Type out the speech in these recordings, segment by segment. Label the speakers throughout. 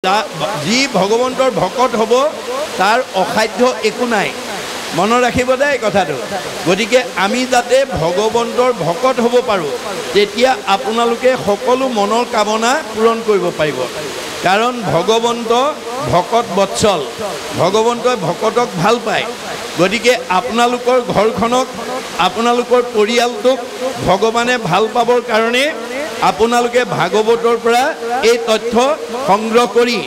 Speaker 1: যি ভগৱন্তৰ ভকত হ'ব তাৰ অসাধ্য একো নাই মনত ৰাখিব দেই কথাটো গতিকে আমি যাতে ভগৱন্তৰ ভকত হ'ব পাৰোঁ তেতিয়া আপোনালোকে সকলো মনৰ কামনা পূৰণ কৰিব পাৰিব কাৰণ ভগৱন্ত ভকত বৎসল ভগৱন্তই ভকতক ভাল পায় গতিকে আপোনালোকৰ ঘৰখনক আপোনালোকৰ পৰিয়ালটোক ভগৱানে ভাল পাবৰ কাৰণে আপোনালোকে ভাগৱতৰ পৰা এই তথ্য সংগ্ৰহ কৰি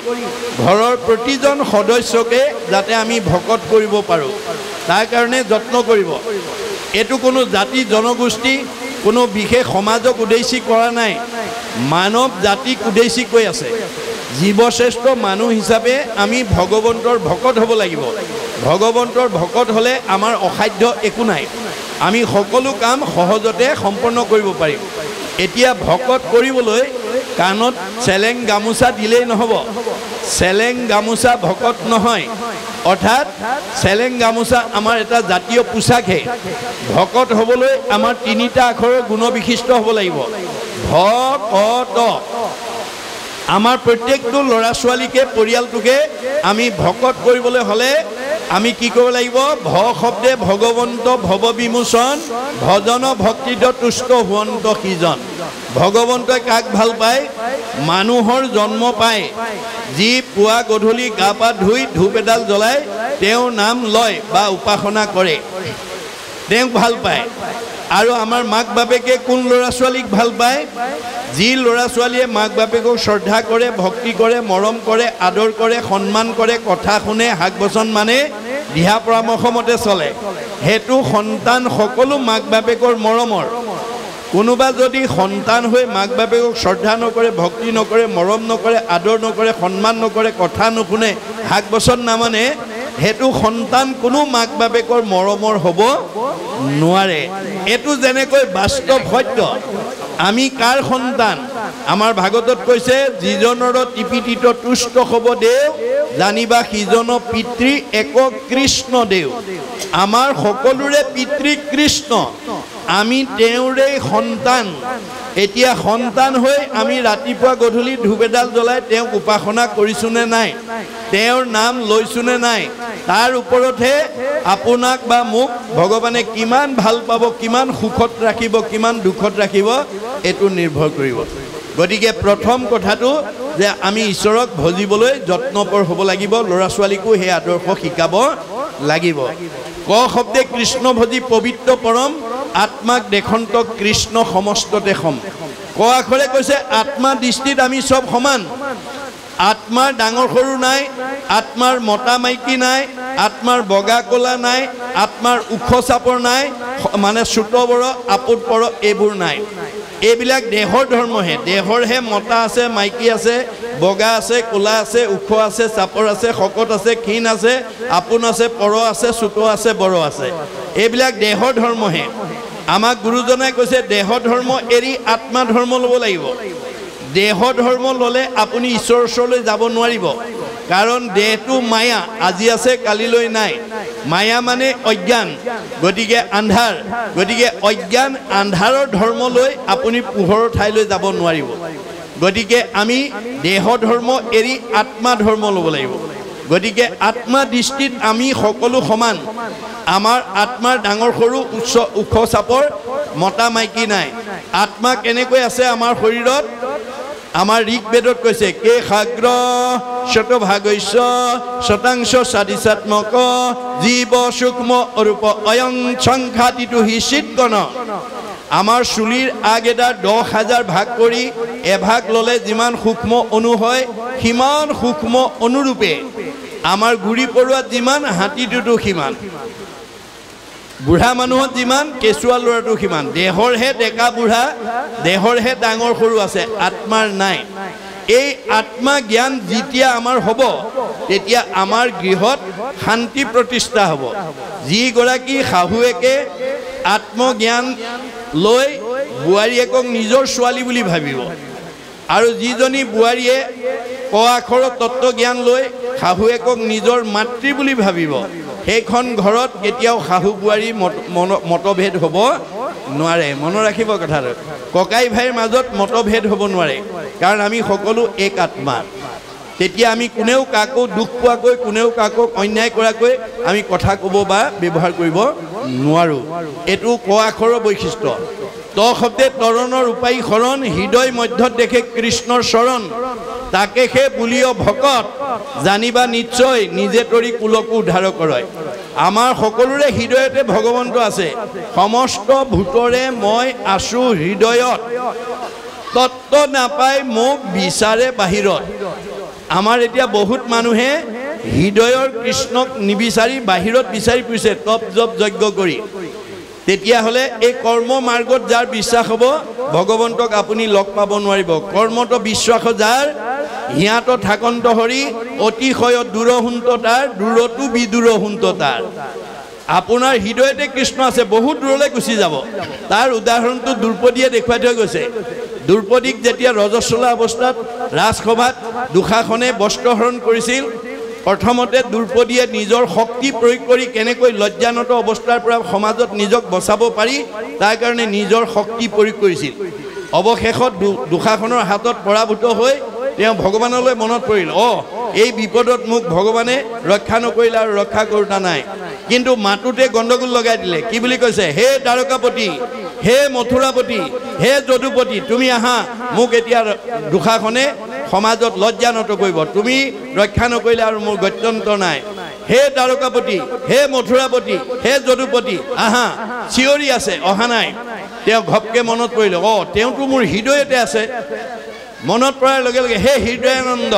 Speaker 1: ঘৰৰ প্ৰতিজন সদস্যকে যাতে আমি ভকত কৰিব পাৰোঁ তাৰ কাৰণে যত্ন কৰিব এটো কোনো জাতি জনগোষ্ঠী কোনো বিশেষ সমাজক উদ্দেশ্যি কৰা নাই মানৱ জাতিক উদ্দেশ্যি কৈ আছে জীৱশ্ৰেষ্ঠ মানুহ হিচাপে আমি ভগৱন্তৰ ভকত হ'ব লাগিব ভগৱন্তৰ ভকত হ'লে আমাৰ অসাধ্য একো নাই আমি সকলো কাম সহজতে সম্পন্ন কৰিব পাৰিম এতিয়া ভকত কৰিবলৈ কাণত চেলেং গামোচা দিলেই নহ'ব চেলেং গামোচা ভকত নহয় অৰ্থাৎ চেলেং গামোচা আমাৰ এটা জাতীয় পোছাকহে ভকত হ'বলৈ আমাৰ তিনিটা আখৰৰ গুণবিশিষ্ট হ'ব লাগিব ভকত আমাৰ প্ৰত্যেকটো ল'ৰা ছোৱালীকে পৰিয়ালটোকে আমি ভকত কৰিবলৈ হ'লে আমি কি কৰিব লাগিব ভ শব্দে ভগৱন্ত ভৱ বিমোচন ভজন ভক্তিত তুষ্ট হুৱন্ত সিজন ভগৱন্তই কাক ভাল পায় মানুহৰ জন্ম পায় যি পুৱা গধূলি গা পা ধুই ধূপ এডাল জ্বলাই তেওঁৰ নাম লয় বা উপাসনা কৰে তেওঁক ভাল পায় আৰু আমাৰ মাক বাপেকে কোন ল'ৰা ছোৱালীক ভাল পায় যি ল'ৰা ছোৱালীয়ে মাক বাপেকক শ্ৰদ্ধা কৰে ভক্তি কৰে মৰম কৰে আদৰ কৰে সন্মান কৰে কথা শুনে হাক বচন মানে দিহা পৰামৰ্শ মতে চলে হেতু সন্তান সকলো মাক বাপেকৰ মৰমৰ কোনোবা যদি সন্তান হৈ মাক বাপেকক শ্ৰদ্ধা নকৰে ভক্তি নকৰে মৰম নকৰে আদৰ নকৰে সন্মান নকৰে কথা নুশুনে হাক বচন নামানে হেতু সন্তান কোনো মাক বাপেকৰ মৰমৰ হ'ব নোৱাৰে এটো যেনেকৈ বাস্তৱ সত্য আমি কাৰ সন্তান আমাৰ ভাগৱতত কৈছে যিজনৰ টিপিটিত তুষ্ট হ'ব দেও জানিবা সিজন পিতৃ এক কৃষ্ণ দেও আমাৰ সকলোৰে পিতৃ কৃষ্ণ আমি তেওঁৰে সন্তান এতিয়া সন্তান হৈ আমি ৰাতিপুৱা গধূলি ধূপ এডাল জ্বলাই তেওঁক উপাসনা কৰিছোনে নাই তেওঁৰ নাম লৈছোনে নাই তাৰ ওপৰতহে আপোনাক বা মোক ভগৱানে কিমান ভাল পাব কিমান সুখত ৰাখিব কিমান দুখত ৰাখিব এটো নিৰ্ভৰ কৰিব গতিকে প্ৰথম কথাটো যে আমি ঈশ্বৰক ভজিবলৈ যত্নপৰ হ'ব লাগিব ল'ৰা ছোৱালীকো সেই আদৰ্শ শিকাব লাগিব ক শব্দে কৃষ্ণ ভজি পবিত্ৰ পৰম আত্মাক দেখন্ত কৃষ্ণ সমস্ততে সম ক আখৰে কৈছে আত্মা দৃষ্টিত আমি সব সমান আত্মাৰ ডাঙৰ সৰু নাই আত্মাৰ মতা মাইকী নাই আত্মাৰ বগা কলা নাই আত্মাৰ ওখ চাপৰ নাই মানে ছোট বড় আপোত পৰ এইবোৰ নাই এইবিলাক দেহৰ ধৰ্মহে দেহৰহে মতা আছে মাইকী আছে বগা আছে কোলা আছে ওখ আছে চাপৰ আছে শকত আছে ক্ষীণ আছে আপোন আছে পৰ আছে ছোট আছে বড় আছে এইবিলাক দেহৰ ধৰ্মহে আমাক গুৰুজনাই কৈছে দেহ ধৰ্ম এৰি আত্মা ধৰ্ম ল'ব লাগিব দেহ ধৰ্ম ল'লে আপুনি ঈশ্বৰৰ ওচৰলৈ যাব নোৱাৰিব কাৰণ দেহটো মায়া আজি আছে কালিলৈ নাই মায়া মানে অজ্ঞান গতিকে আন্ধাৰ গতিকে অজ্ঞান আন্ধাৰৰ ধৰ্ম লৈ আপুনি পোহৰৰ ঠাইলৈ যাব নোৱাৰিব গতিকে আমি দেহ ধৰ্ম এৰি আত্মা ধৰ্ম ল'ব লাগিব গতিকে আত্মা দৃষ্টিত আমি সকলো সমান আমাৰ আত্মাৰ ডাঙৰ সৰু উচ্চ ওখ চাপৰ মতা মাইকী নাই আত্মা কেনেকৈ আছে আমাৰ শৰীৰত আমাৰ ঋগ্বেদত কৈছে কে খাগ্ৰ শতভাগস্য শতাংশ সাদিচাত্মক জীৱ সূক্ষ্ম অৰূপ অয়ং সংখ্যাতিটো হিচিতগণ আমাৰ চুলিৰ আগেদাৰ 10,000 ভাগ কৰি এভাগ ল'লে যিমান সূক্ষ্ম অণু হয় সিমান সূক্ষ্ম অনুৰূপে আমাৰ গুৰি পৰুৱাত যিমান হাতীটোতো সিমান বুঢ়া মানুহত যিমান কেঁচুৱা ল'ৰাটো সিমান দেহৰহে ডেকা বুঢ়া দেহৰহে ডাঙৰ সৰু আছে আত্মাৰ নাই এই আত্মা জ্ঞান যেতিয়া আমাৰ হ'ব তেতিয়া আমাৰ গৃহত শান্তি প্ৰতিষ্ঠা হ'ব যিগৰাকী শাহুৱেকে আত্মজ্ঞান লৈ বোৱাৰীয়েকক নিজৰ ছোৱালী বুলি ভাবিব আৰু যিজনী বোৱাৰীয়ে ক আখৰৰ তত্ত্ব জ্ঞান লৈ শাহুৱেকক নিজৰ মাতৃ বুলি ভাবিব সেইখন ঘৰত কেতিয়াও শাহু বোৱাৰী মতভেদ হ'ব নোৱাৰে মনত ৰাখিব কথাটো ককাই ভাইৰ মাজত মতভেদ হ'ব নোৱাৰে কাৰণ আমি সকলো এক আত্মা তেতিয়া আমি কোনেও কাকো দুখ পোৱাকৈ কোনেও কাকো অন্যায় কৰাকৈ আমি কথা ক'ব বা ব্যৱহাৰ কৰিব নোৱাৰোঁ। এইটো ক আখৰৰ বৈশিষ্ট্য। ত শব্দে তৰণৰ উপায়ী শৰণ, হৃদয় মধ্যত দেখে কৃষ্ণৰ চৰণ, তাকে সে বুলিও ভকত, জানিবা নিশ্চয় নিজে তৰি কুলকো উদ্ধাৰ কৰয়। আমাৰ সকলোৰে হৃদয়তে ভগৱন্ত আছে, সমস্ত ভূতৰে মই আছোঁ হৃদয়ত, তত্ত্ব নাপাই মোক বিচাৰে বাহিৰত। আমাৰ এতিয়া বহুত মানুহে হৃদয়ৰ কৃষ্ণক নিবিচাৰি বাহিৰত বিচাৰি ফুৰিছে তপ জপ যজ্ঞ কৰি। তেতিয়াহ'লে এই কৰ্ম মাৰ্গত যাৰ বিশ্বাস হ'ব ভগৱন্তক আপুনি লগ পাব নোৱাৰিব। কৰ্মত বিশ্বাস যাৰ, হিয়াত থাকন্ত হৰি, অতিশয় দূৰহুন্ত তাৰ, দূৰতো বিদূৰহুন্ত তাৰ। আপোনাৰ হৃদয়তে কৃষ্ণ আছে, বহুত দূৰলৈ গুচি যাব। তাৰ উদাহৰণটো দ্ৰৌপদীয়ে দেখুৱাই থৈ গৈছে। দ্ৰৌপদীক যেতিয়া ৰজস্বলা অৱস্থাত ৰাজসভাত দুঃশাসনে বস্ত্ৰহৰণ কৰিছিল, প্ৰথমতে দ্ৰৌপদীয়ে নিজৰ শক্তি প্ৰয়োগ কৰি কেনেকৈ লজ্জানত অৱস্থাৰ পৰা সমাজত নিজক বচাব পাৰি তাৰ কাৰণে নিজৰ শক্তি প্ৰয়োগ কৰিছিল। অৱশেষত দুঃশাসনৰ হাতত পৰাভূত হৈ তেওঁ ভগৱানলৈ মনত পৰিল, এই বিপদত মোক ভগৱানে ৰক্ষা নকৰিলে আৰু ৰক্ষা কৰোঁতা নাই। কিন্তু মাতোতে গণ্ডগোল লগাই দিলে। কি বুলি কৈছে? হে দ্বাৰকাপতি, হে মথুৰাপতি, হে যদুপতি, তুমি আহা, মোক এতিয়া দুঃশাসনে সমাজত লজ্জানত কৰিব, তুমি ৰক্ষা নকৰিলে আৰু মোৰ গত্যন্তৰ নাই। হে দ্বাৰকাপতি, হে মথুৰাপতি, হে যদুপতি, আহা। চিঞৰি আছে, অহা নাই। তেওঁ ঘপকে মনত পৰিলে, তেওঁতো মোৰ হৃদয়তে আছে। মনত পৰাৰ লগে লগে হে হৃদয়ানন্দ,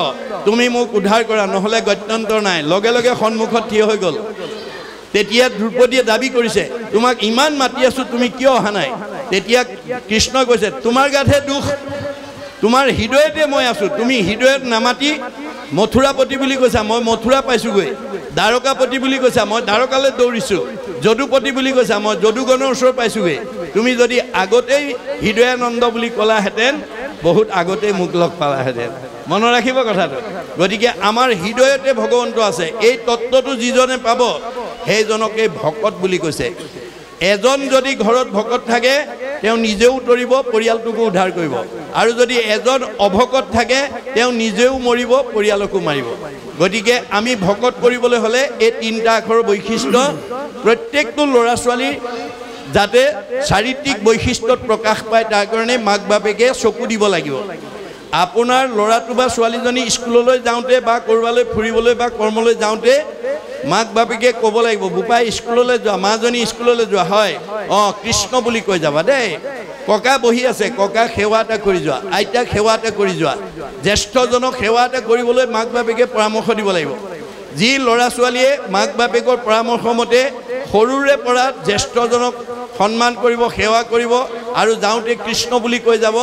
Speaker 1: তুমি মোক উদ্ধাৰ কৰা, নহ'লে গত্যন্তৰ নাই। লগে লগে সন্মুখত থিয় হৈ গ'ল। তেতিয়া দ্ৰৌপদীয়ে দাবী কৰিছে, তোমাক ইমান মাতি আছোঁ, তুমি কিয় অহা নাই? তেতিয়া কৃষ্ণই কৈছে, তোমাৰ গাতহে দুখ, তোমাৰ হৃদয়তে মই আছোঁ, তুমি হৃদয়ত নামাতি মথুৰাপতি বুলি কৈছা, মই মথুৰা পাইছোঁগৈ। দ্বাৰকাপতি বুলি কৈছা, মই দ্বাৰকালৈ দৌৰিছোঁ। যদুপতি বুলি কৈছা, মই যদুগণৰ ওচৰ পাইছোঁগৈ। তুমি যদি আগতেই হৃদয়ানন্দ বুলি ক'লাহেঁতেন, বহুত আগতেই মোক লগ পালাহেঁতেন। মনত ৰাখিব কথাটো। গতিকে আমাৰ হৃদয়তে ভগৱন্ত আছে। এই তত্ত্বটো যিজনে পাব সেইজনকে ভকত বুলি কৈছে। এজন যদি ঘৰত ভকত থাকে তেওঁ নিজেও তৰিব, পৰিয়ালটোকো উদ্ধাৰ কৰিব। আৰু যদি এজন অভকত থাকে তেওঁ নিজেও মৰিব, পৰিয়ালকো মাৰিব। গতিকে আমি ভকত কৰিবলৈ হ'লে এই তিনিটা আখৰৰ বৈশিষ্ট্য প্ৰত্যেকটো ল'ৰা ছোৱালীৰ যাতে চাৰিত্ৰিক বৈশিষ্ট্যত প্ৰকাশ পায় তাৰ কাৰণে মাক বাপেকে চকু দিব লাগিব। আপোনাৰ ল'ৰাটো বা ছোৱালীজনী স্কুললৈ যাওঁতে বা ক'ৰবালৈ ফুৰিবলৈ বা কৰ্মলৈ যাওঁতে মাক বাপেকে ক'ব লাগিব, বোপাই স্কুললৈ যোৱা, মাজনী স্কুললৈ যোৱা, হয় কৃষ্ণ বুলি কৈ যাবা দেই। ককা বহি আছে, ককাক সেৱা এটা কৰি যোৱা, আইতাক সেৱা এটা কৰি যোৱা। জ্যেষ্ঠজনক সেৱা এটা কৰিবলৈ মাক বাপেকে পৰামৰ্শ দিব লাগিব। যি ল'ৰা ছোৱালীয়ে মাক বাপেকৰ পৰামৰ্শ মতে সৰুৰে পৰা জ্যেষ্ঠজনক সন্মান কৰিব, সেৱা কৰিব আৰু যাওঁতে কৃষ্ণ বুলি কৈ যাব,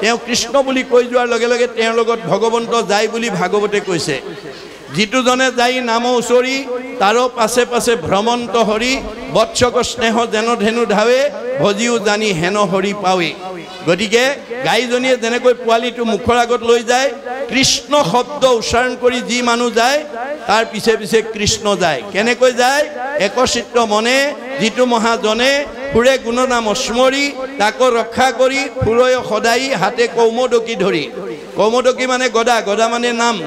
Speaker 1: তেওঁ কৃষ্ণ বুলি কৈ যোৱাৰ লগে লগে তেওঁৰ লগত ভগৱন্ত যায় বুলি ভাগৱতে কৈছে। যিটোজনে যাই নাম উচৰি, তাৰো পাছে পাছে ভ্ৰমন্ত হৰি, বৎসক স্নেহ যেন ধেনু ধাৱে, ভজিও জানি হেন হৰি পাৱে। গতিকে গাইজনীয়ে যেনেকৈ পোৱালিটো মুখৰ আগত লৈ যায়, কৃষ্ণ শব্দ উচ্চাৰণ কৰি যি মানুহ যায় তাৰ পিছে পিছে কৃষ্ণ যায়। কেনেকৈ যায়? একচিত্ত মনে যিটো মহাজনে, ফুৰে গুণনাম স্মৰি, তাকো ৰক্ষা কৰি, ফুৰয় সদায় হাতে কৌমদকী ধৰি। কৌমদকী মানে গদা, গদা মানে নাম।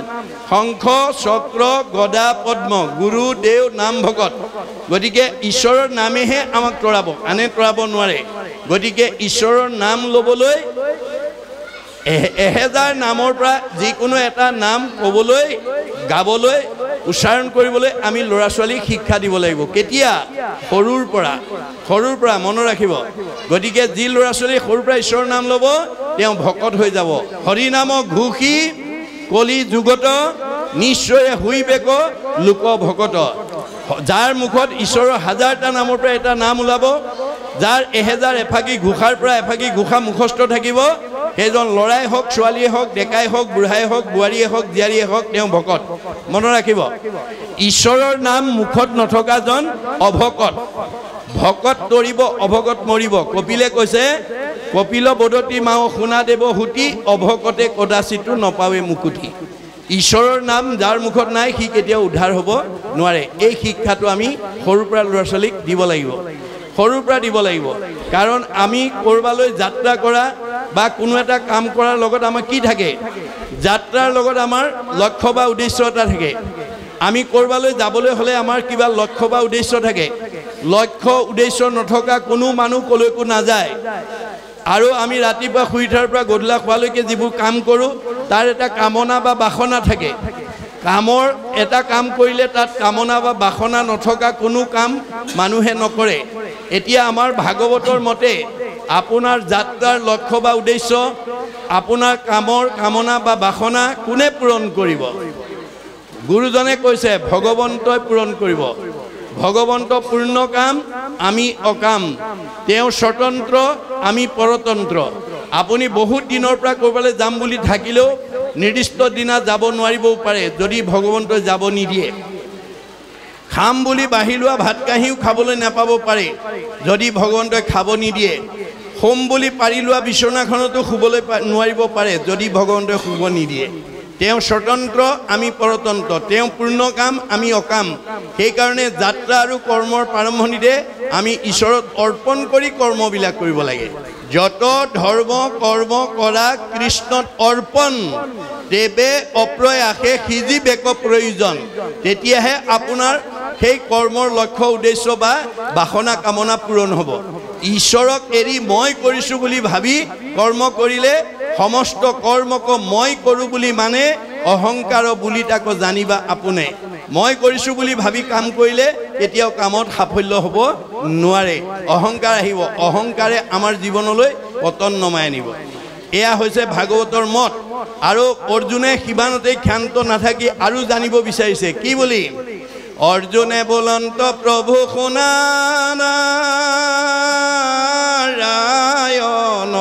Speaker 1: শংখ চক্ৰ গদা পদ্ম, গুৰু দেও নাম ভকত। গতিকে ঈশ্বৰৰ নামেহে আমাক তৰাব, আনে তৰাব নোৱাৰে। গতিকে ঈশ্বৰৰ নাম ল'বলৈ 1000 নামৰ পৰা যিকোনো এটা নাম ক'বলৈ, গাবলৈ, উচ্চাৰণ কৰিবলৈ আমি ল'ৰা ছোৱালীক শিক্ষা দিব লাগিব। কেতিয়া? সৰুৰ পৰা মনত ৰাখিব। গতিকে যি ল'ৰা ছোৱালী সৰুৰ পৰা ঈশ্বৰৰ নাম ল'ব তেওঁ ভকত হৈ যাব। হৰি নাম ঘোষি কলি যুগত, নিশ্চয় হুইবেক লোক ভকত। যাৰ মুখত ঈশ্বৰৰ 1000টা নামৰ পৰা এটা নাম ওলাব, যাৰ 1000 এফাকি ঘোষাৰ পৰা এফাকি ঘোষা মুখস্থ থাকিব, সেইজন ল'ৰাই হওক, ছোৱালীয়ে হওক, ডেকাই হওক, বুঢ়াই হওক, বোৱাৰীয়ে হওক, জীয়াৰীয়ে হওক, তেওঁ ভকত। মনত ৰাখিব, ঈশ্বৰৰ নাম মুখত নথকাজন অভকত। ভকত তৰিব, অভকত মৰিব। কপিলে কৈছে, কপিল বদতি মাও শুনা দেৱ হুতি, অভকতে কদাচিতো নপাৱে মুকুতি। ঈশ্বৰৰ নাম যাৰ মুখত নাই সি কেতিয়াও উদ্ধাৰ হ'ব নোৱাৰে। এই শিক্ষাটো আমি সৰুৰ পৰা ল'ৰা ছোৱালীক দিব লাগিব, সৰুৰ পৰা দিব লাগিব। কাৰণ আমি ক'ৰবালৈ যাত্ৰা কৰা বা কোনো এটা কাম কৰাৰ লগত আমাৰ কি থাকে? যাত্ৰাৰ লগত আমাৰ লক্ষ্য বা উদ্দেশ্য এটা থাকে আমি কৰবালৈ যাবলৈ হলে আমাৰ কিবা লক্ষ্য বা উদ্দেশ্য থাকে লক্ষ্য উদ্দেশ্য নথকা কোনো মানুহ কলৈকো নাযায় আৰু আমি ৰাতিপুৱা শুই উঠাৰ পৰা গধূলা খোৱালৈকে যিবোৰ কাম কৰোঁ তাৰ এটা কামনা বা বাসনা থাকে কামৰ এটা কাম কৰিলে তাত কামনা বা বাসনা নথকা কোনো কাম মানুহে নকৰে এতিয়া আমাৰ ভাগৱতৰ মতে আপোনাৰ যাত্ৰাৰ লক্ষ্য বা উদ্দেশ্য আপোনাৰ কামৰ কামনা বা বাসনা কোনে পূৰণ কৰিব গুৰুজনে কৈছে ভগৱন্তই পূৰণ কৰিব ভগৱন্ত পূৰ্ণ কাম আমি অকাম তেওঁ স্বতন্ত্ৰ আমি পৰতন্ত্ৰ আপুনি বহুত দিনৰ পৰা কৰবালৈ যাম বুলি থাকিলেও নিৰ্দিষ্ট দিনা যাব নোৱাৰিবও পাৰে যদি ভগৱন্তই যাব নিদিয়ে খাম বুলি বাঢ়ি লোৱা ভাত কাঁহীও খাবলৈ নাপাব পাৰে যদি ভগৱন্তই খাব নিদিয়ে হোম বুলি পাৰি লোৱা বিচনাখনতো শুবলৈ নোৱাৰিব পাৰে যদি ভগৱন্তই শুব নিদিয়ে তেওঁ স্বতন্ত্ৰ আমি পৰতন্ত্ৰ তেওঁ পূৰ্ণ কাম আমি অকাম সেইকাৰণে যাত্ৰা আৰু কৰ্মৰ প্ৰাৰম্ভণিতে আমি ঈশ্বৰত অৰ্পণ কৰি কৰ্মবিলাক কৰিব লাগে যত ধৰ্ম কৰ্ম কৰা কৃষ্ণত অৰ্পণ দেৱে অপ্ৰয়াসে সিজিবেক প্ৰয়োজন তেতিয়াহে আপোনাৰ সেই কৰ্মৰ লক্ষ্য উদ্দেশ্য বা বাসনা কামনা পূৰণ হ'ব ঈশ্বৰক এৰি মই কৰিছোঁ বুলি ভাবি কৰ্ম কৰিলে সমস্ত কৰ্মক মই কৰোঁ বুলি মানে অহংকাৰ বুলি তাক জানিবা আপুনি মই কৰিছোঁ বুলি ভাবি কাম কৰিলে কেতিয়াও কামত সাফল্য হ'ব নোৱাৰে অহংকাৰ আহিব অহংকাৰে আমাৰ জীৱনলৈ পতন নমাই আনিব এয়া হৈছে ভাগৱতৰ মত আৰু অৰ্জুনে সিমানতে ক্ষান্ত নাথাকি আৰু জানিব বিচাৰিছে কি বুলি অৰ্জুনে বলন্ত প্ৰভু শুনা নাৰায়ণ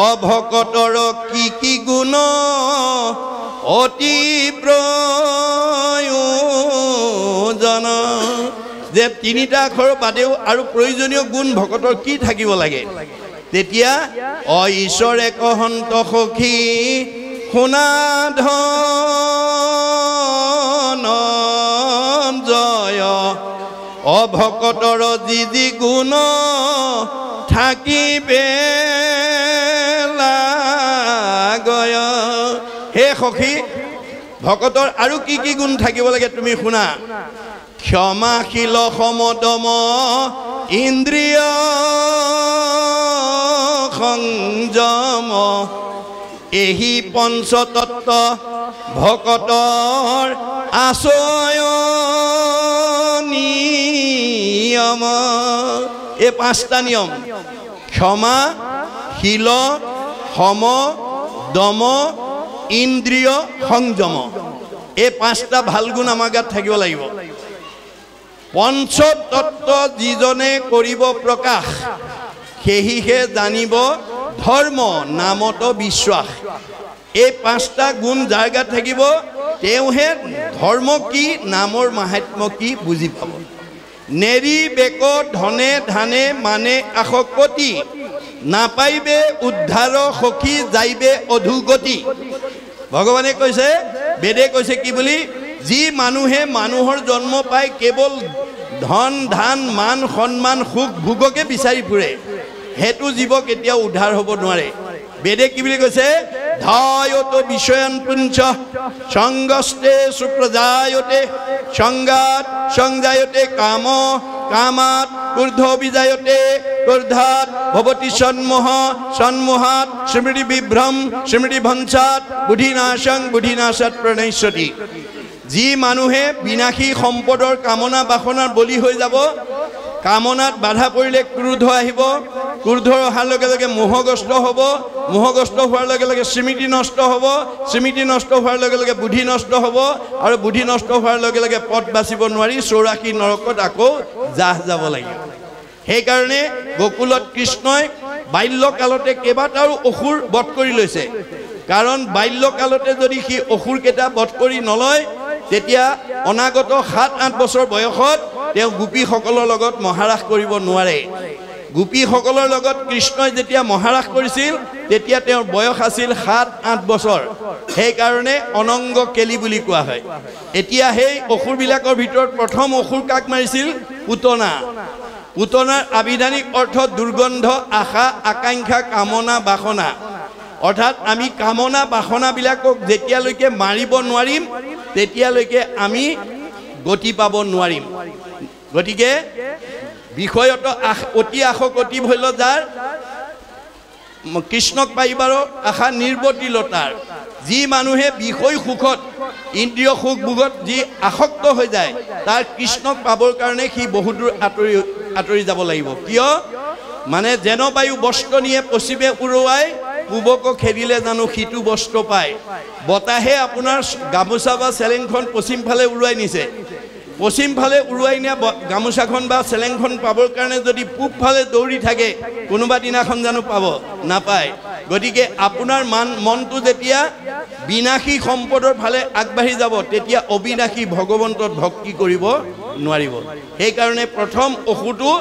Speaker 1: অভকতৰ কি গুণ অতি প্ৰয়োজন যে তিনিটা আখৰ বাদেও আৰু প্ৰয়োজনীয় গুণ ভকতৰ কি থাকিব লাগে তেতিয়া ঈশ্বৰে কহন্ত সখী শুনা ধন জয় অভকতৰ যি গুণ থাকিবে লাগয় হে সখী ভকতৰ আৰু কি গুণ থাকিব লাগে তুমি শুনা ক্ষমাশীল সমদম ইন্দ্ৰিয় সংযম এহি পঞ্চতত্ত্ব ভকতৰ আচয়নিয়ম এই পাঁচটা নিয়ম ক্ষমা শীল সম দম ইন্দ্ৰিয় সংযম এই পাঁচটা ভাল গুণ আমাৰ গাত থাকিব লাগিব পঞ্চতত্ত্ব যিজনে কৰিব প্ৰকাশ সেহিহে জানিব ধৰ্ম নামত বিশ্বাস এই পাঁচটা গুণ যাৰ গাত থাকিব তেওঁহে ধৰ্ম কি নামৰ মাহাত্ম্য কি বুজি পাব নেৰি বেক ধনে ধানে মানে আসকতি নাপাইবে উদ্ধাৰ সখী যাইবে অধুগতি ভগৱানে কৈছে বেদে কৈছে কি বুলি যি মানুহে মানুহৰ জন্ম পায় কেৱল ধন ধান মান সন্মান সুখ ভোগকে বিচাৰি ফুৰে হেতু জীৱ কেতিয়াও উদ্ধাৰ হ'ব নোৱাৰে বেদে কি বুলি কৈছে ধায়ত বিষয়ন পুঞ্চ সংগস্তে সুপ্ৰজায়তে সংগাত সংজায়তে কাম কামাত ঊৰ্ধ বিজায়তে ঊৰ্ধাত ভৱতি সন্মোহ সন্মোহাত স্মৃতি বিভ্ৰম স্মৃতি ভঞ্চাত বুদ্ধিনাশং বুদ্ধিনাশাত প্ৰণশ্যতি যি মানুহে বিনাশী সম্পদৰ কামনা বাসনাৰ বলি হৈ যাব কামনাত বাধা পৰিলে ক্ৰোধ আহিব ক্ৰোধ অহাৰ লগে লগে মোহগ্ৰস্ত হ'ব মোহগ্ৰস্ত হোৱাৰ লগে লগে স্মৃতি নষ্ট হ'ব স্মৃতি নষ্ট হোৱাৰ লগে লগে বুদ্ধি নষ্ট হ'ব আৰু বুদ্ধি নষ্ট হোৱাৰ লগে লগে পথ বাচিব নোৱাৰি 84 নৰকত আকৌ জাহ যাব লাগিব সেইকাৰণে গোকুলত কৃষ্ণই বাল্যকালতে কেইবাটাও অসুৰ বধ কৰি লৈছে কাৰণ বাল্যকালতে যদি সি অসুৰকেইটা বধ কৰি নলয় তেতিয়া অনাগত 7-8 বছৰ বয়সত তেওঁ গোপীসকলৰ লগত মহাৰাস কৰিব নোৱাৰে গোপীসকলৰ লগত কৃষ্ণই যেতিয়া মহাৰাস কৰিছিল তেতিয়া তেওঁৰ বয়স আছিল 7-8 বছৰ সেইকাৰণে অনংগ কেলি বুলি কোৱা হয় এতিয়া সেই অসুৰবিলাকৰ ভিতৰত প্ৰথম অসুৰ কাক মাৰিছিল পুতনা পুতনাৰ আবিধানিক অৰ্থ দুৰ্গন্ধ আশা আকাংক্ষা কামনা বাসনা অৰ্থাৎ আমি কামনা বাসনাবিলাকক যেতিয়ালৈকে মাৰিব নোৱাৰিম তেতিয়ালৈকে আমি গতি পাব নোৱাৰিম। গতিকে বিষয়ত অতি আশকতি ভৈল যাৰ কৃষ্ণক পাইবাৰ আশা নিৰ্বতিলতাৰ। যি মানুহে বিষয় সুখত ইন্দ্ৰিয় সুখ ভোগত যি আসক্ত হৈ যায় তাৰ কৃষ্ণক পাবৰ কাৰণে সি বহুদূৰ আঁতৰি যাব লাগিব। কিয় মানে যেন বায়ু বস্ত্ৰ নিয়ে পশ্চিমে উৰুৱাই পূবক খেদিলে জানো সিটো বস্ত্ৰ পায়। বতাহে আপোনাৰ গামোচা বা চেলেংখন পশ্চিম ফালে উৰুৱাই নিছে, পশ্চিম ফালে উৰুৱাই নিয়া গামোচাখন বা চেলেংখন পাবৰ কাৰণে যদি পূব ফালে দৌৰি থাকে কোনোবা দিনাখন জানো পাব? নাপায়। গতিকে আপোনাৰ মনটো যেতিয়া বিনাশী সম্পদৰ ফালে আগবাঢ়ি যাব তেতিয়া অবিনাশী ভগৱন্তত ভক্তি কৰিব নোৱাৰিব। সেইকাৰণে প্ৰথম অসুটো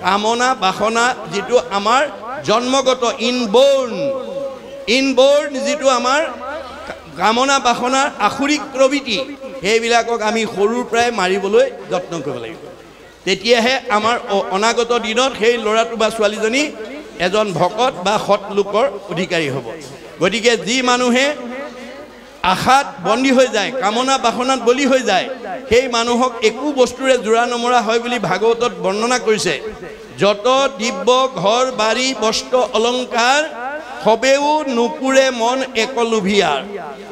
Speaker 1: কামনা বাসনা যিটো আমাৰ জন্মগত ইনবৰ্ন যিটো আমাৰ কামনা বাসনাৰ আসুৰিক প্ৰবৃত্তি সেইবিলাকক আমি সৰুৰ পৰাই মাৰিবলৈ যত্ন কৰিব লাগিব। তেতিয়াহে আমাৰ অনাগত দিনত সেই ল'ৰাটো বা ছোৱালীজনী এজন ভকত বা সৎ লোকৰ অধিকাৰী হ'ব। গতিকে যি মানুহে আশাত বন্দী হৈ যায়, কামনা বাসনাত বলি হৈ যায়, সেই মানুহক একো বস্তুৰে জোৰা নমৰা হয় বুলি ভাগৱতত বৰ্ণনা কৰিছে। যত দিব্য ঘৰ বাৰী বস্ত্ৰ অলংকাৰ সবেও নুপুৰে মন একলোভিয়াৰ।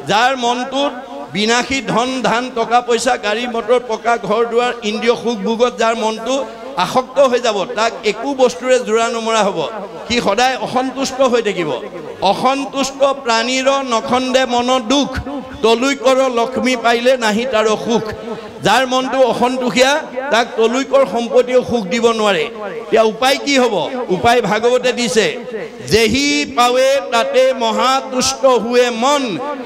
Speaker 1: যাৰ মনটোত বিনাশী ধন ধান টকা পইচা গাড়ী মটৰ পকা ঘৰ দুৱাৰ ইন্দ্ৰিয় সুখ ভোগত যাৰ মনটো আসক্ত হৈ যাব তাক একো বস্তুৰে জোৰা নমৰা হ'ব। সি সদায় অসন্তুষ্ট হৈ থাকিব। অসন্তুষ্ট প্ৰাণীৰ নখন্দে মন দুখ, তলুইকৰ লক্ষ্মী পাইলে নাহি তাৰ সুখ। যাৰ মনটো অসন্তোষীয়া তাক তলুইকৰ সম্পত্তিও সুখ দিব নোৱাৰে। এতিয়া উপায় কি হ'ব? উপায় ভাগৱতে দিছে, যেহি পাৱে তাতে মহাতুষ্ট হুৱে মন,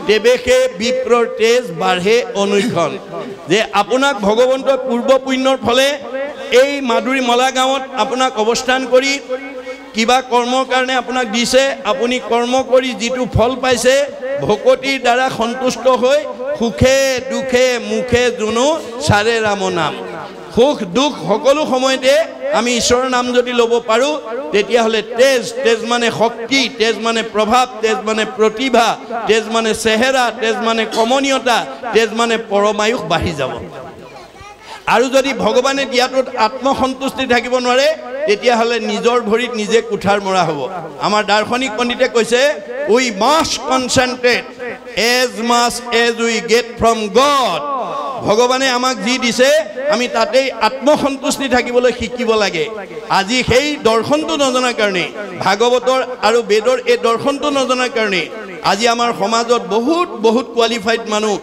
Speaker 1: তেবেশে বিপ্ৰৰ তেজ বাঢ়ে অনুক্ষণ। যে আপোনাক ভগৱন্তৰ পূৰ্ব পুণ্যৰ ফলে এই মাধুৰী মলা গাঁৱত আপোনাক অৱস্থান কৰি কিবা কৰ্মৰ কাৰণে আপোনাক দিছে। আপুনি কৰ্ম কৰি যিটো ফল পাইছে ভকতিৰ দ্বাৰা সন্তুষ্ট হৈ সুখে দুখে মুখে জুনো চাৰে ৰাম নাম। সুখ দুখ সকলো সময়তে আমি ঈশ্বৰৰ নাম যদি ল'ব পাৰোঁ তেতিয়াহ'লে তেজ মানে শক্তি, তেজ মানে প্ৰভাৱ, তেজ মানে প্ৰতিভা, তেজ মানে চেহেৰা, তেজ মানে কমনীয়তা, তেজ মানে পৰমায়ুস বাঢ়ি যাব। আৰু যদি ভগৱানে দিয়াটোত আত্মসন্তুষ্টি থাকিব নোৱাৰে তেতিয়াহ'লে নিজৰ ভৰিত নিজে কুঠাৰ মৰা হ'ব। আমাৰ দাৰ্শনিক পণ্ডিতে কৈছে, we must concentrate as much as we get from God. ভগৱানে আমাক যি দিছে আমি তাতেই আত্মসন্তুষ্টি থাকিবলৈ শিকিব লাগে। আজি সেই দৰ্শনটো নজনাৰ কাৰণে, ভাগৱতৰ আৰু বেদৰ এই দৰ্শনটো নজনাৰ কাৰণে আজি আমাৰ সমাজত বহুত কোৱালিফাইড মানুহ,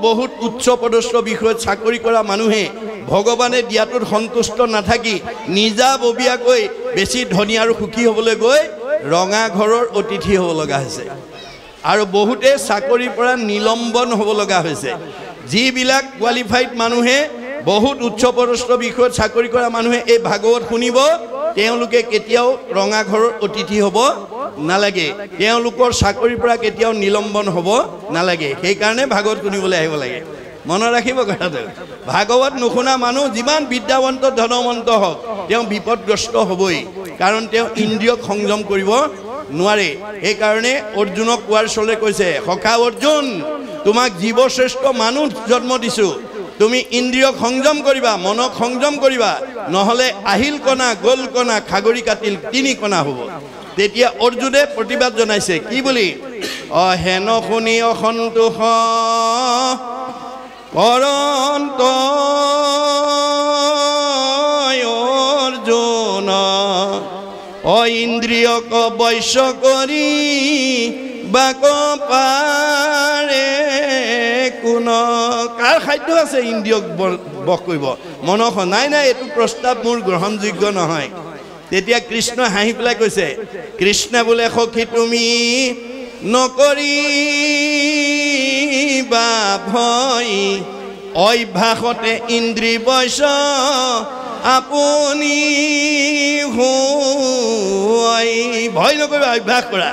Speaker 1: বহুত উচ্চ পদস্থ বিষয়ত চাকৰি কৰা মানুহে ভগৱানে দিয়াটোত সন্তুষ্ট নাথাকি নিজাববীয়াকৈ বেছি ধনী আৰু সুখী হ'বলৈ গৈ ৰঙা ঘৰৰ অতিথি হ'ব লগা হৈছে। আৰু বহুতে চাকৰিৰ পৰা নিলম্বন হ'ব লগা হৈছে। যিবিলাক কোৱালিফাইড মানুহে বহুত উচ্চ পদস্থ বিষয়ত চাকৰি কৰা মানুহে এই ভাগৱত শুনিব তেওঁলোকে কেতিয়াও ৰঙা ঘৰৰ অতিথি হ'ব নালাগে। তেওঁলোকৰ চাকৰিৰ পৰা কেতিয়াও নিলম্বন হ'ব নালাগে। সেইকাৰণে ভাগৱত শুনিবলৈ আহিব লাগে। মনত ৰাখিব কথাটো। ভাগৱত নুশুনা মানুহ যিমান বিদ্যাৱন্ত ধনৱন্ত হওক তেওঁ বিপদগ্ৰস্ত হ'বই। কাৰণ তেওঁ ইন্দ্ৰিয়ক সংযম কৰিব নোৱাৰে। সেইকাৰণে অৰ্জুনক কোৱাৰ চলে কৈছে, সখা অৰ্জুন তোমাক জীৱশ্ৰেষ্ঠ মানুহ জন্ম দিছোঁ, তুমি ইন্দ্ৰিয়ক সংযম কৰিবা, মনক সংযম কৰিবা, নহ'লে আহিল কণা গ'ল কণা খাগৰি কাটিল 3 কণা হ'ব। তেতিয়া অৰ্জুনে প্ৰতিবাদ জনাইছে কি বুলি? হেন শুনি অসন্তোষ কৰন্ত অৰ্জুন, ইন্দ্ৰিয়ক বৈশ্য কৰি বাক পাৰে কোন। কাৰ খাদ্য আছে ইন্দ্ৰিয়ক বশ কৰিব? মনস নাই, এইটো প্ৰস্তাৱ মোৰ গ্ৰহণযোগ্য নহয়। তেতিয়া কৃষ্ণ হাঁহি পেলাই কৈছে, কৃষ্ণ বোলে সখী তুমি নকৰিবা ভয়, অভ্যাসতে ইন্দ্ৰী বৈশ্য আপুনি ভয় নকৰিবা, অভ্যাস কৰা।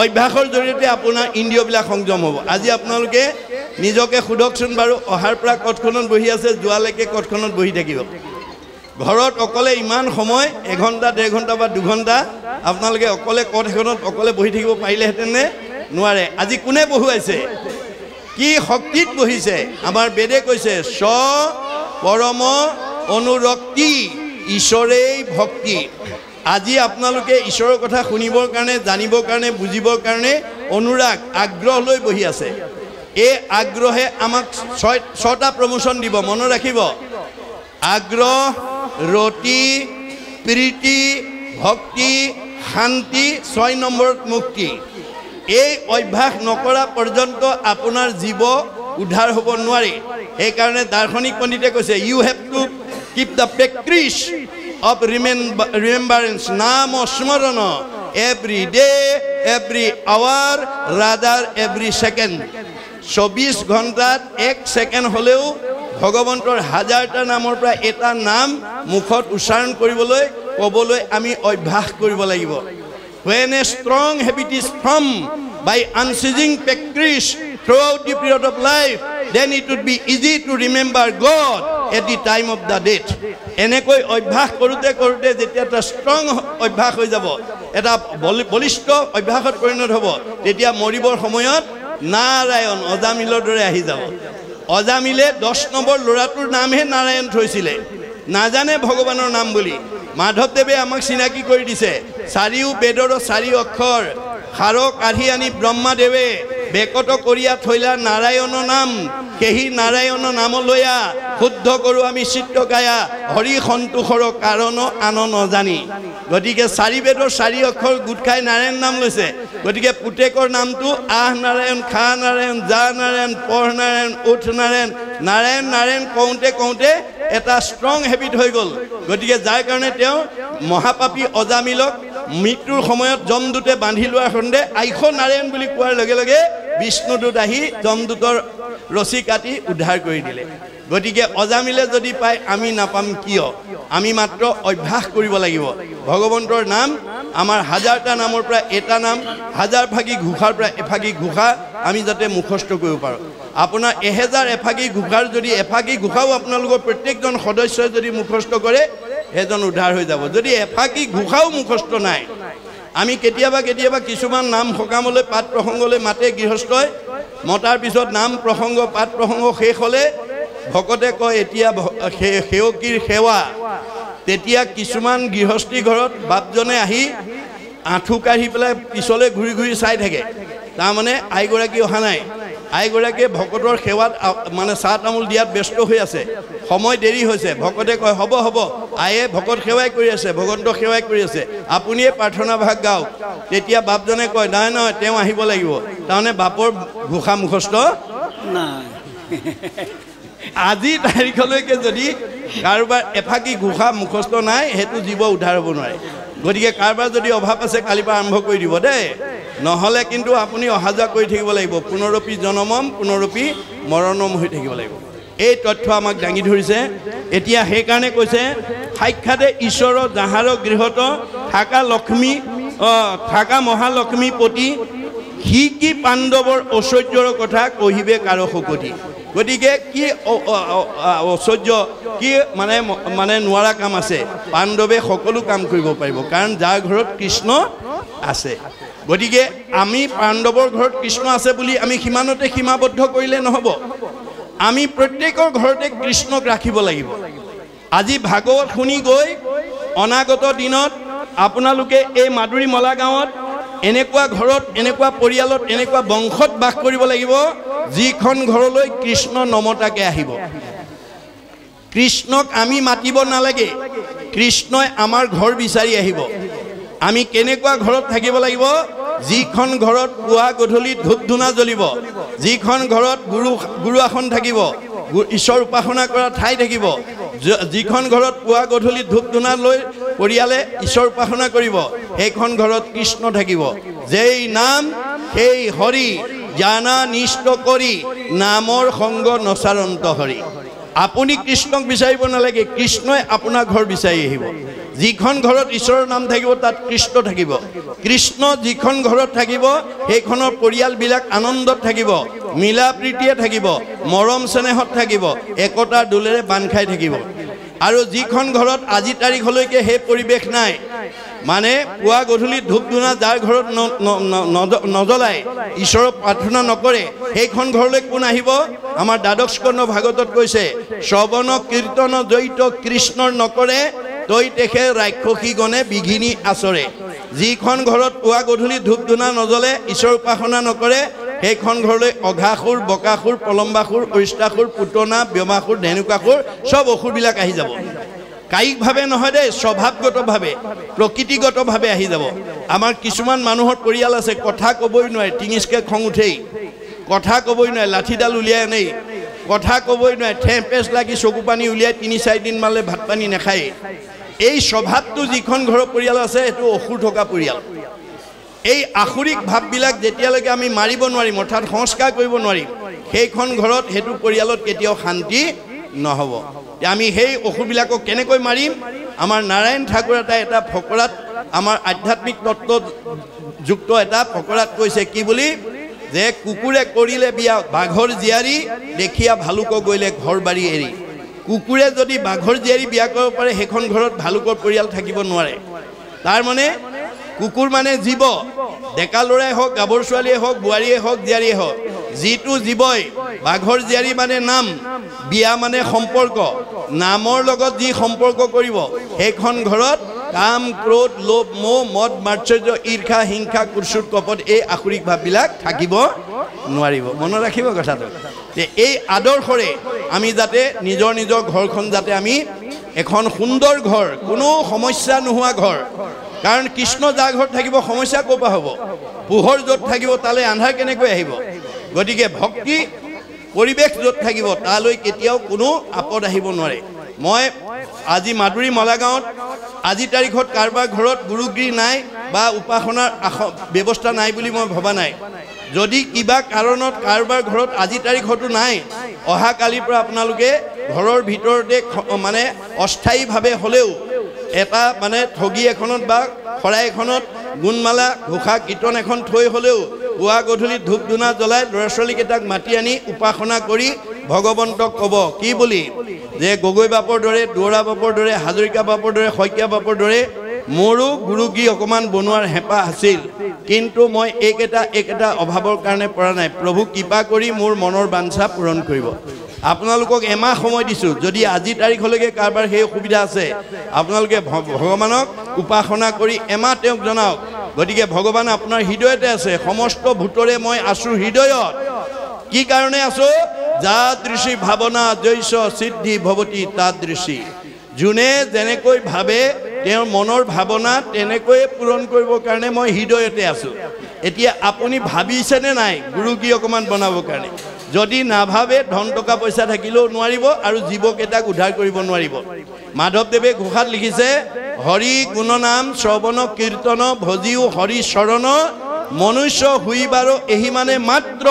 Speaker 1: অভ্যাসৰ জৰিয়তে আপোনাৰ ইন্দ্ৰিয়বিলাক সংযম হ'ব। আজি আপোনালোকে নিজকে সোধকচোন বাৰু, অহাৰ পৰা কঠখনত বহি আছে, যোৱালৈকে কঠখনত বহি থাকিব। ঘৰত অকলে ইমান সময় 1 ঘণ্টা 1.5 ঘণ্টা বা 2 ঘণ্টা আপোনালোকে অকলে কঠ এখনত অকলে বহি থাকিব পাৰিলেহেঁতেন নে? নোৱাৰে। আজি কোনে বহুৱাইছে? কি শক্তিত বহিছে? আমাৰ বেদে কৈছে স্ব পৰম অনুৰক্তি, ঈশ্বৰেই ভক্তি। আজি আপোনালোকে ঈশ্বৰৰ কথা শুনিবৰ কাৰণে, জানিবৰ কাৰণে, বুজিবৰ কাৰণে অনুৰাগ আগ্ৰহ লৈ বহি আছে। এই আগ্ৰহে আমাক ছটা প্ৰমোচন দিব, মনত ৰাখিব। আগ্ৰহ, ৰতি, প্ৰীতি, ভক্তি, শান্তি, 6 নম্বৰত মুক্তি। এই অভ্যাস নকৰা পৰ্যন্ত আপোনাৰ জীৱ উদ্ধাৰ হ'ব নোৱাৰে। সেইকাৰণে দাৰ্শনিক পণ্ডিতে কৈছে you have to keep the practice of remembrance, নাম স্মৰণ, every day, every hour, rather every second. 24 ঘণ্টাত 1 ছেকেণ্ড হ'লেও ভগৱন্তৰ 1000টা নামৰ পৰা এটা নাম মুখত উচ্চাৰণ কৰিবলৈ, ক'বলৈ আমি অভ্যাস কৰিব লাগিব। When a strong habit is formed by unceasing practice throughout the period of life, then it would be easy to remember God at the time of the death. এনেকৈ অভ্যাস কৰোঁতে কৰোঁতে যেতিয়া এটা ষ্ট্ৰং অভ্যাস হৈ যাব, এটা বলিষ্ঠ অভ্যাসত পৰিণত হ'ব, তেতিয়া মৰিবৰ সময়ত নাৰায়ণ অজামিলৰ দৰে আহি যাব। অজামিলে 10 নম্বৰ ল'ৰাটোৰ নামহে নাৰায়ণ থৈছিলে, নাজানে ভগৱানৰ নাম বুলি। মাধৱদেৱে আমাক চিনাকি কৰি দিছে, 4 বেদৰ 4 অক্ষৰ সাৰ কাঢ়ি আনি ব্ৰহ্মাদেৱে বেকত কৰিয়া থৈলা নাৰায়ণ নাম, সেই নাৰায়ণ নাম লৈয়া শুদ্ধ কৰোঁ আমি চিত্ৰ গায়া, হৰি সন্তোষৰ কাৰণ আন নজানি। গতিকে 4 বেদৰ 4 অক্ষৰ গোট খাই নাৰায়ণ নাম লৈছে। গতিকে পুতেকৰ নামটো আহ নাৰায়ণ, খা নাৰায়ণ, যা নাৰায়ণ, পঢ় নাৰায়ণ, উঠ নাৰায়ণ, নাৰায়ণ নাৰায়ণ কওঁতে কওঁতে এটা ষ্ট্ৰং হেবিট হৈ গ'ল। গতিকে যাৰ কাৰণে তেওঁ মহাপাপী অজামিলক মৃত্যুৰ সময়ত যমদূতে বান্ধি লোৱাৰ সন্দে আইষ নাৰায়ণ বুলি কোৱাৰ লগে লগে বিষ্ণুদূত আহি যমদূতৰ ৰছী কাটি উদ্ধাৰ কৰি দিলে। গতিকে অজামিলে যদি পায় আমি নাপাম কিয়? আমি মাত্ৰ অভ্যাস কৰিব লাগিব। ভগৱন্তৰ নাম আমাৰ 1000টা নামৰ পৰা এটা নাম, 1000 ফাগী ঘোষাৰ পৰা এফাগী ঘোষা আমি যাতে মুখস্থ কৰিব পাৰোঁ। আপোনাৰ 1000 এফাগী ঘোষাৰ যদি এফাগী ঘোষাও আপোনালোকৰ প্ৰত্যেকজন সদস্যই যদি মুখস্থ কৰে, সেইজন উদ্ধাৰ হৈ যাব। যদি এফাগী ঘোষাও মুখস্থ নাই, আমি কেতিয়াবা কেতিয়াবা কিছুমান নাম সকামলৈ পাত প্ৰসংগলৈ মাতে গৃহস্থই, মতাৰ পিছত নাম প্ৰসংগ পাত প্ৰসংগ শেষ হ'লে ভকতে কয় এতিয়া সেৱকীৰ সেৱা। তেতিয়া কিছুমান গৃহস্থী ঘৰত বাপজনে আহি আঁঠু কাঢ়ি পেলাই পিছলৈ ঘূৰি ঘূৰি চাই থাকে, তাৰমানে আইগৰাকী অহা নাই। আইগৰাকীয়ে ভকতৰ সেৱাত মানে চাহ তামোল দিয়াত ব্যস্ত হৈ আছে, সময় দেৰি হৈছে। ভকতে কয় হ'ব হ'ব, আয়ে ভকত সেৱাই কৰি আছে, ভগৱন্তক সেৱাই কৰি আছে, আপুনিয়ে প্ৰাৰ্থনা ভাগ গাওক। তেতিয়া বাপজনে কয় নাই নহয়, তেওঁ আহিব লাগিব। তাৰমানে বাপৰ ঘোষা মুখস্থ নাই। আজি তাৰিখলৈকে যদি কাৰোবাৰ এফাকি ঘোষা মুখস্থ নাই, সেইটো জীৱ উদ্ধাৰ হ'ব নোৱাৰে। গতিকে কাৰোবাৰ যদি অভাৱ আছে কালিৰ পৰা আৰম্ভ কৰি দিব দেই, নহ'লে কিন্তু আপুনি অহা যোৱা কৰি থাকিব লাগিব। পুনৰপি জনমম পুনৰপি মৰণম হৈ থাকিব লাগিব। এই তথ্য আমাক দাঙি ধৰিছে। এতিয়া সেইকাৰণে কৈছে সাক্ষাতে ঈশ্বৰ যাহাৰ গৃহত থাকা লক্ষ্মী থাকা মহালক্ষ্মী পতি, সি কি পাণ্ডৱৰ ঐশ্বৰ্যৰ কথা কহিবে কাৰো শকতি। গতিকে কি ঐশ্বৰ্য, কি মানে নোৱাৰা কাম আছে? পাণ্ডৱে সকলো কাম কৰিব পাৰিব, কাৰণ যাৰ ঘৰত কৃষ্ণ আছে। গতিকে আমি পাণ্ডৱৰ ঘৰত কৃষ্ণ আছে বুলি আমি সিমানতে সীমাবদ্ধ কৰিলে নহ'ব, আমি প্ৰত্যেকৰ ঘৰতে কৃষ্ণক ৰাখিব লাগিব। আজি ভাগৱত শুনি গৈ অনাগত দিনত আপোনালোকে এই মাদুৰী মলা গাঁৱত এনেকুৱা ঘৰত, এনেকুৱা পৰিয়ালত, এনেকুৱা বংশত বাস কৰিব লাগিব যিখন ঘৰলৈ কৃষ্ণ নমতাকে আহিব। কৃষ্ণক আমি মাতিব নালাগে, কৃষ্ণই আমাৰ ঘৰ বিচাৰি আহিব। আমি কেনেকুৱা ঘৰত থাকিব লাগিব? যিখন ঘৰত পুৱা গধূলি ধূপ ধূনা জ্বলিব, যিখন ঘৰত গুৰু আসন থাকিব, ঈশ্বৰ উপাসনা কৰা ঠাই থাকিব, যিখন ঘৰত পুৱা গধূলি ধূপ ধূনা লৈ পৰিয়ালে ঈশ্বৰ উপাসনা কৰিব, সেইখন ঘৰত কৃষ্ণ থাকিব। যেই নাম সেই হৰি, জানা নিষ্ঠ কৰি নামৰ সংগ নচাৰন্ত হৰি। আপুনি কৃষ্ণক বিচাৰিব নালাগে, কৃষ্ণই আপোনাৰ ঘৰ বিচাৰি আহিব। যিখন ঘৰত ঈশ্বৰৰ নাম থাকিব তাত কৃষ্ণ থাকিব। কৃষ্ণ যিখন ঘৰত থাকিব সেইখনৰ পৰিয়ালবিলাক আনন্দত থাকিব, মিলা প্ৰীতিয়ে থাকিব, মৰম চেনেহত থাকিব, একতাৰ দোলেৰে বান্ধ খাই থাকিব। আৰু যিখন ঘৰত আজি তাৰিখলৈকে সেই পৰিৱেশ নাই, মানে পুৱা গধূলি ধূপ ধূনা যাৰ ঘৰত নজ্বলায় ঈশ্বৰৰ প্ৰাৰ্থনা নকৰে সেইখন ঘৰলৈ কোন আহিব আমাৰ দ্বাদশ স্কন্ধ ভাগৱতত কৈছে শ্ৰৱণ কীৰ্তন জড়িত কৃষ্ণৰ নকৰে তৈ তেখে ৰাক্ষসীগণে বিঘিনি আচৰে যিখন ঘৰত পুৱা গধূলি ধূপ ধূনা নজ্বলে ঈশ্বৰ উপাসনা নকৰে সেইখন ঘৰলৈ অঘাসুৰ বকাসুৰ প্ৰলম্বাসুৰ অৰিষ্টাসুৰ পুতনা ব্যোমাসুৰ ধেনুকাসুৰ সব অসুৰবিলাক আহি যাব কায়িকভাৱে নহয় দেই স্বভাৱগতভাৱে প্ৰকৃতিগতভাৱে আহি যাব আমাৰ কিছুমান মানুহৰ পৰিয়াল আছে কথা ক'বই নোৱাৰে টিঙিচকে খং উঠেই কথা ক'বই নোৱাৰে লাঠিডাল উলিয়াই আনেই কথা ক'বই নোৱাৰে ঠেঁপেচ লাগি চকু পানী উলিয়াই ৩-৪ দিন মালে ভাত পানী নাখায় এই স্বভাৱটো যিখন ঘৰৰ পৰিয়াল আছে এইটো অসুৰ থকা পৰিয়াল এই আসুৰিক ভাৱবিলাক যেতিয়ালৈকে আমি মাৰিব নোৱাৰিম অৰ্থাৎ সংস্কাৰ কৰিব নোৱাৰিম সেইখন ঘৰত সেইটো পৰিয়ালত কেতিয়াও শান্তি নহ'ব আমি সেই অসুৰবিলাকক কেনেকৈ মাৰিম আমাৰ নাৰায়ণ ঠাকুৰ এটা ফকৰাত আমাৰ আধ্যাত্মিক তত্ত্বযুক্ত এটা ফকৰাত কৈছে কি বুলি যে কুকুৰে কৰিলে বিয়া বাঘৰ জীয়াৰী দেখিয়া ভালুক গৈলে ঘৰ বাৰী এৰি কুকুৰে যদি বাঘৰ জীয়াৰী বিয়া কৰিব পাৰে সেইখন ঘৰত ভালুকৰ পৰিয়াল থাকিব নোৱাৰে তাৰ মানে কুকুৰ মানে জীৱ ডেকা ল'ৰাই হওক গাভৰু ছোৱালীয়ে হওক বোৱাৰীয়ে হওক জীয়াৰীয়ে হওক যিটো জীৱই বাঘৰ জীয়াৰী মানে নাম বিয়া মানে সম্পৰ্ক নামৰ লগত যি সম্পৰ্ক কৰিব সেইখন ঘৰত কাম ক্ৰোধ লোভ মোহ মদ মাৎসৰ্য ঈৰ্ষা হিংসা কুৎসুত কপট এই আসুৰিক ভাৱবিলাক থাকিব নোৱাৰিব মনত ৰাখিব কথাটো যে এই আদৰ্শৰে আমি যাতে নিজৰ নিজৰ ঘৰখন যাতে আমি এখন সুন্দৰ ঘৰ কোনো সমস্যা নোহোৱা ঘৰ কাৰণ কৃষ্ণ যাৰ ঘৰত থাকিব সমস্যা ক'ৰ পৰা হ'ব পোহৰ য'ত থাকিব তালৈ আন্ধাৰ কেনেকৈ আহিব গতিকে ভক্তি পৰিৱেশ য'ত থাকিব তালৈ কেতিয়াও কোনো আপদ আহিব নোৱাৰে মই আজি মাদুৰী মলাগাঁৱত আজি তাৰিখত কাৰোবাৰ ঘৰত গুৰুগৃহ নাই বা উপাসনাৰ ব্যৱস্থা নাই বুলি মই ভবা নাই যদি কিবা কাৰণত কাৰোবাৰ ঘৰত আজি তাৰিখতো নাই অহা কালিৰ পৰা আপোনালোকে ঘৰৰ ভিতৰতে মানে অস্থায়ীভাৱে হ'লেও এটা মানে ঠগী এখনত বা শৰাই এখনত গুণমালা ঘোষা কীৰ্তন এখন থৈ হ'লেও পুৱা গধূলি ধূপ ধূনা জ্বলাই ল'ৰা ছোৱালীকেইটাক মাতি আনি উপাসনা কৰি ভগৱন্তক ক'ব কি বুলি যে গগৈ বাপৰ দৰে দুৱৰা বাপৰ দৰে হাজৰিকা বাপৰ দৰে শইকীয়া বাপৰ দৰে মোৰো গুৰুগৃহ অকণমান বনোৱাৰ হেঁপাহ আছিল কিন্তু মই এইকেইটা অভাৱৰ কাৰণে পৰা নাই প্ৰভু কৃপা কৰি মোৰ মনৰ বাঞ্ছা পূৰণ কৰিব আপোনালোকক এমাহ সময় দিছোঁ যদি আজি তাৰিখলৈকে কাৰোবাৰ সেই অসুবিধা আছে আপোনালোকে ভগৱানক উপাসনা কৰি এমাহ তেওঁক জনাওক গতিকে ভগৱান আপোনাৰ হৃদয়তে আছে সমস্ত ভূতৰে মই আছোঁ হৃদয়ত কি কাৰণে আছোঁ যাদৃশী ভাৱনা জৈস সিদ্ধি ভৱতি তাদৃশী যোনে যেনেকৈ ভাবে তেওঁৰ মনৰ ভাৱনা তেনেকৈয়ে পূৰণ কৰিবৰ কাৰণে মই হৃদয়তে আছোঁ এতিয়া আপুনি ভাবিছেনে নাই গুৰুগৃহ অকণমান বনাবৰ কাৰণে যদি নাভাবে ধন টকা পইচা থাকিলেও নোৱাৰিব আৰু জীৱকেইটাক উদ্ধাৰ কৰিব নোৱাৰিব মাধৱদেৱে ঘোষাত লিখিছে হৰি গুণনাম শ্ৰৱণ কীৰ্তন ভজিও হৰি চৰণ মনুষ্য হুইবাৰো এহি মানে মাত্ৰ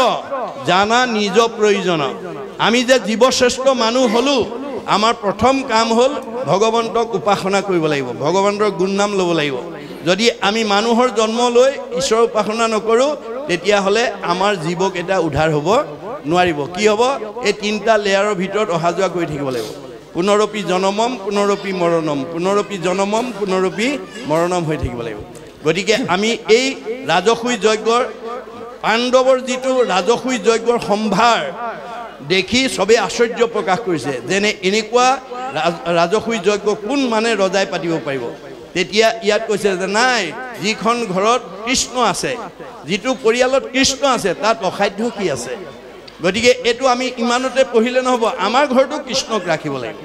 Speaker 1: জানা নিজ প্ৰয়োজন আমি যে জীৱশ্ৰেষ্ঠ মানুহ হ'লোঁ আমাৰ প্ৰথম কাম হ'ল ভগৱন্তক উপাসনা কৰিব লাগিব ভগৱন্তৰ গুণনাম ল'ব লাগিব যদি আমি মানুহৰ জন্ম লৈ ঈশ্বৰৰ উপাসনা নকৰোঁ তেতিয়াহ'লে আমাৰ জীৱকেইটা উদ্ধাৰ হ'ব নোৱাৰিব কি হ'ব এই তিনিটা লেয়াৰৰ ভিতৰত অহা যোৱা কৰি থাকিব লাগিব পুনৰপি জনমম পুনৰপি মৰণম পুনৰপি জনমম পুনৰপি মৰণম হৈ থাকিব লাগিব গতিকে আমি এই ৰাজসুই যজ্ঞৰ পাণ্ডৱৰ যিটো ৰাজসুই যজ্ঞৰ সম্ভাৰ দেখি সবে আশ্চৰ্য প্ৰকাশ কৰিছে যেনে এনেকুৱা ৰাজসুই যজ্ঞ কোন মানে ৰজাই পাতিব পাৰিব তেতিয়া ইয়াত কৈছে যে নাই যিখন ঘৰত কৃষ্ণ আছে যিটো পৰিয়ালত কৃষ্ণ আছে তাত অসাধ্য কি আছে গতিকে এইটো আমি ইমানতে পঢ়িলে নহ'ব আমাৰ ঘৰতো কৃষ্ণক ৰাখিব লাগিব